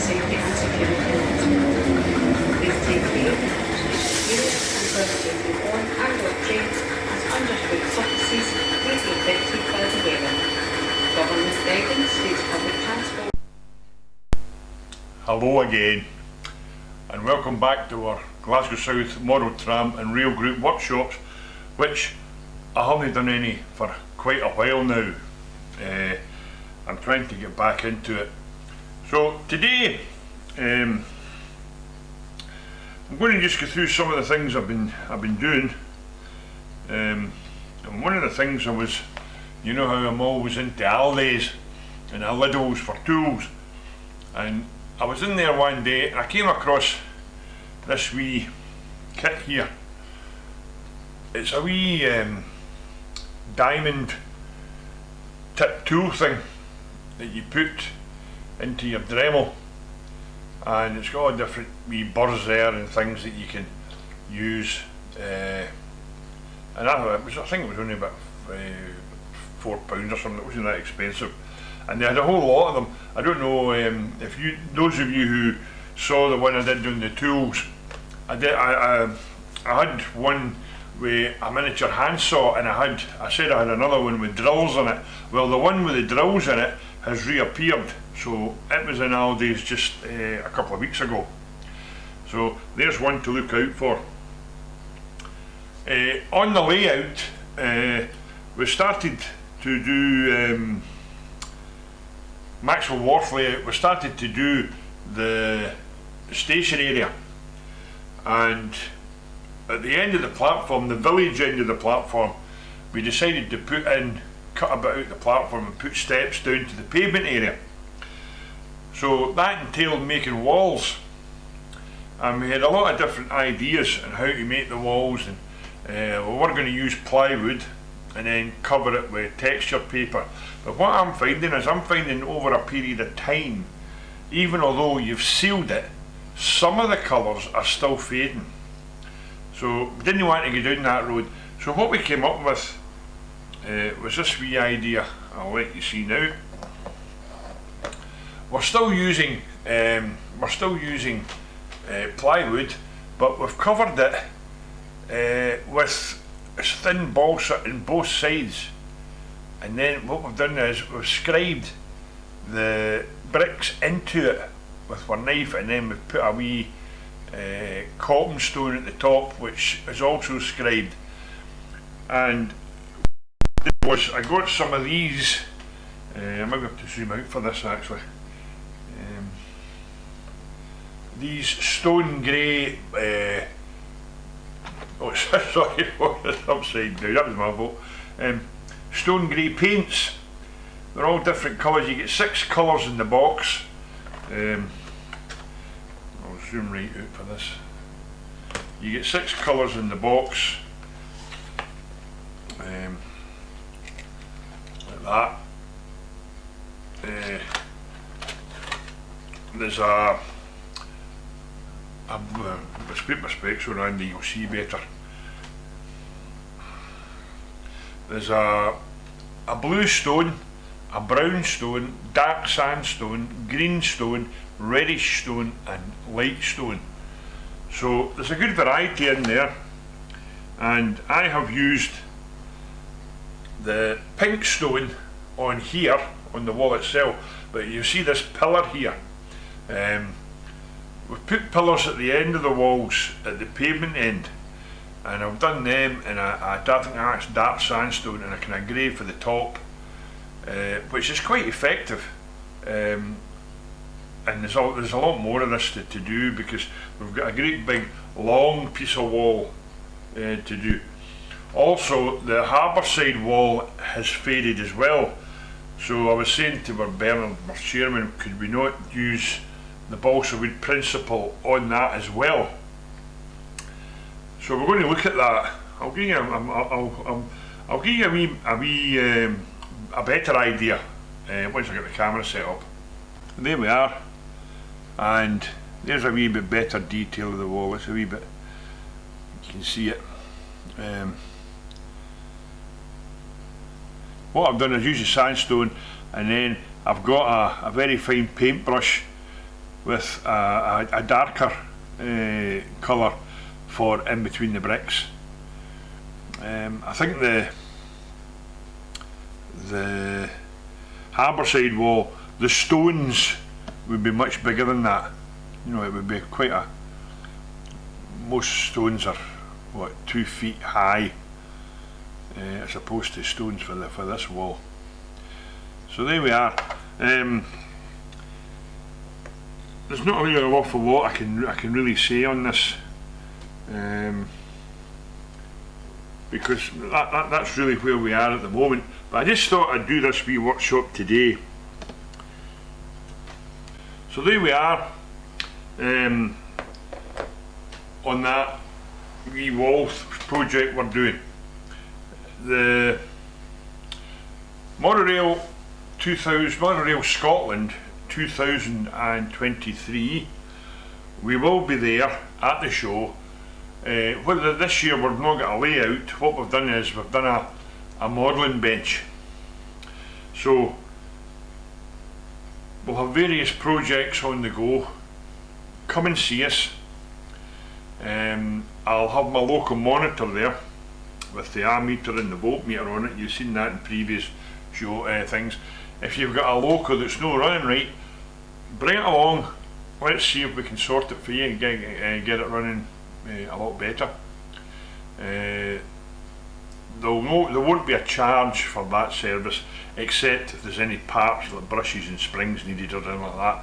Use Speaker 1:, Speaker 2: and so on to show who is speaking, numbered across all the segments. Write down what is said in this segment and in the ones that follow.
Speaker 1: safety and security net. Please take care to use and your own and/or trains as underfoot surfaces may be affected by the weather. Government guidance states public transport.
Speaker 2: Hello again, and welcome back to our Glasgow South Model Tram and Rail Group workshops, which I haven't done any for quite a while now. I'm trying to get back into it. So today I'm going to just go through some of the things I've been doing. And one of the things I was, you know how I'm always into Aldi's and Lidl's for tools, and I was in there one day and I came across this wee kit here. It's a wee diamond tip tool thing that you put into your Dremel, and it's got all different wee burrs there and things that you can use, and I think it was only about £4 or something. It wasn't that expensive, and they had a whole lot of them. I don't know if those of you who saw the one I did on the tools, I had one with a miniature handsaw, and I said I had another one with drills in it. Well, the one with the drills in it has reappeared, so it was in Aldi's just a couple of weeks ago. So there's one to look out for. On the layout, we started to do Maxwell Wharf layout. We started to do the station area, and at the end of the platform, the village end of the platform, we decided to cut a bit out the platform and put steps down to the pavement area. So that entailed making walls, and we had a lot of different ideas on how to make the walls, and we were going to use plywood and then cover it with texture paper. But what I'm finding over a period of time, even although you've sealed it, some of the colours are still fading. So we didn't want to go down that road. So what we came up with was this wee idea. I'll let you see now. We're still using plywood, but we've covered it with thin balsa on both sides, and then what we've done is we've scribed the bricks into it with our knife, and then we've put a wee cotton stone at the top, which is also scribed. And I got some of these. I might have to zoom out for this actually. These stone grey. Oh, sorry, it's upside down. That was my fault. Stone grey paints. They're all different colours. You get 6 colours in the box. I'll zoom right out for this. You get 6 colours in the box, like that. There's let's put my specs on Andy, you'll see better. There's a blue stone, a brown stone, dark sandstone, green stone, reddish stone and light stone. So there's a good variety in there, and I have used the pink stone on here on the wall itself, but you see this pillar here. We've put pillars at the end of the walls at the pavement end, and I've done them in I think that's dark sandstone and a kind of grey for the top, which is quite effective. And there's a lot more of this to do, because we've got a great big long piece of wall to do. Also, the harbour side wall has faded as well, so I was saying to our Bernard, our chairman, could we not use the balsa wood principle on that as well? So we're going to look at that. I'll give you a better idea once I get the camera set up. And there we are, and there's a wee bit better detail of the wall. It's a wee bit, you can see it. What I've done is use the sandstone, and then I've got a very fine paintbrush with a darker colour for in between the bricks. I think the harbour side wall, the stones would be much bigger than that. You know, it would be quite a, most stones are what, 2 feet high, as opposed to stones for this wall. So there we are. There's not really an awful lot I can really say on this, because that's really where we are at the moment. But I just thought I'd do this wee workshop today. So there we are, on that wee wall project we're doing. The Monorail Scotland 2023, we will be there at the show. Whether this year we've not got a layout, what we've done is we've done a modelling bench. So we'll have various projects on the go. Come and see us. I'll have my local monitor there with the ammeter and the voltmeter on it. You've seen that in previous show things. If you've got a local that's not running right, bring it along. Let's see if we can sort it for you and get it running a lot better. There won't be a charge for that service, except if there's any parts like brushes and springs needed or anything like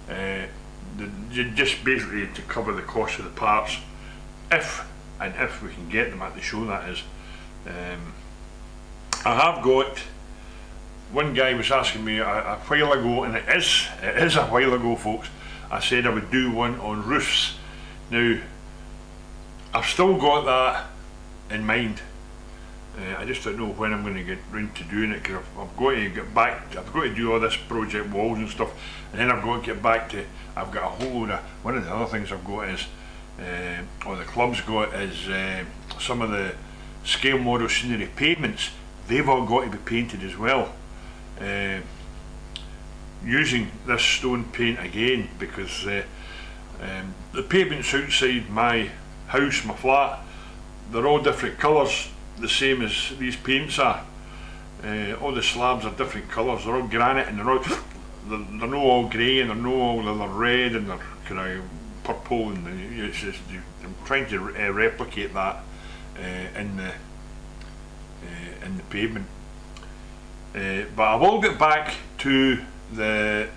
Speaker 2: that. Just basically to cover the cost of the parts, if we can get them at the show, that is. I have got, one guy was asking me a while ago, and it is a while ago, folks, I said I would do one on roofs. Now I've still got that in mind. I just don't know when I'm going to get round to doing it, because I've got to get back, I've got to do all this project walls and stuff, and then I've got to get back to, I've got a whole load of, one of the other things I've got is, or the club's got, is some of the scale model scenery pavements. They've all got to be painted as well, using this stone paint again, because the pavements outside my house, my flat, they're all different colours, the same as these paints are. All the slabs are different colours, they're all granite, and they're not all grey, and they're not all, they're red, and they're kind of purple, and it's just, I'm trying to replicate that in the pavement. But I will get back to the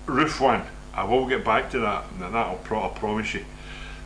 Speaker 2: roof one. I will get back to that, and I promise you.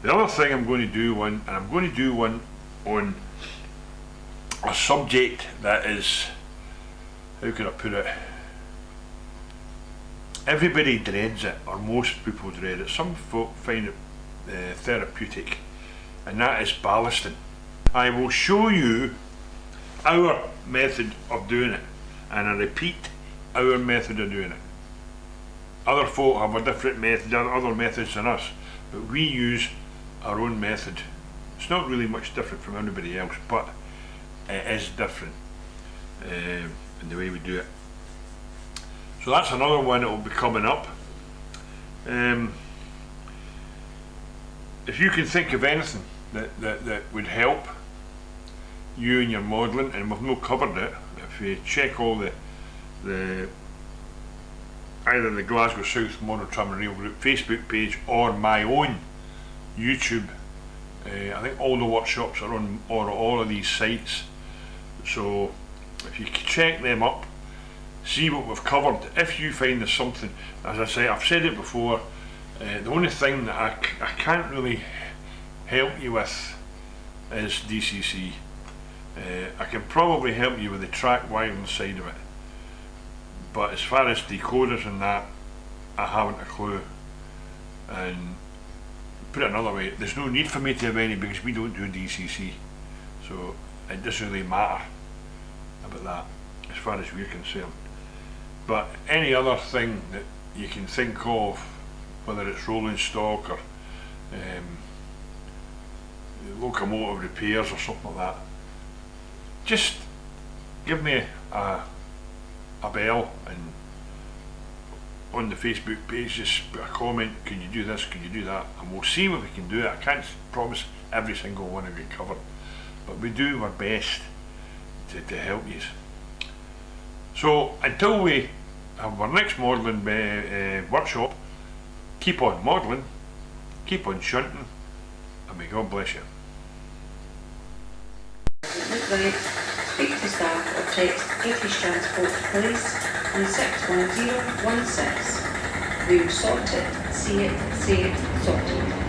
Speaker 2: The other thing I'm going to do one, and I'm going to do one on a subject that is, how can I put it? Everybody dreads it, or most people dread it. Some folk find it therapeutic, and that is ballasting. I will show you our method of doing it, and I repeat, our method of doing it. Other folk have a different method, other methods than us, but we use our own method. It's not really much different from anybody else, but it is different in the way we do it. So that's another one that will be coming up. If you can think of anything that would help you in your modelling, and we've not covered it, if you check all the either the Glasgow South Monotram and Rail Group Facebook page or my own YouTube, I think all the workshops are on all of these sites. So if you check them up, see what we've covered. If you find there's something, as I say, I've said it before, the only thing that I can't really help you with is DCC. I can probably help you with the track wiring side of it, but as far as decoders and that, I haven't a clue. And put it another way, there's no need for me to have any, because we don't do DCC, so it doesn't really matter about that as far as we're concerned. But any other thing that you can think of, whether it's rolling stock or locomotive repairs or something like that, just give me a bell, and on the Facebook page, just put a comment, can you do this, can you do that, and we'll see what we can do. I can't promise every single one will get covered, but we do our best to help you. So until we have our next modelling workshop, keep on modelling, keep on shunting, and may God bless you.
Speaker 1: Midnight, speak to staff or text British Transport Police on 61016. We will sort it, see it, say it, sorted.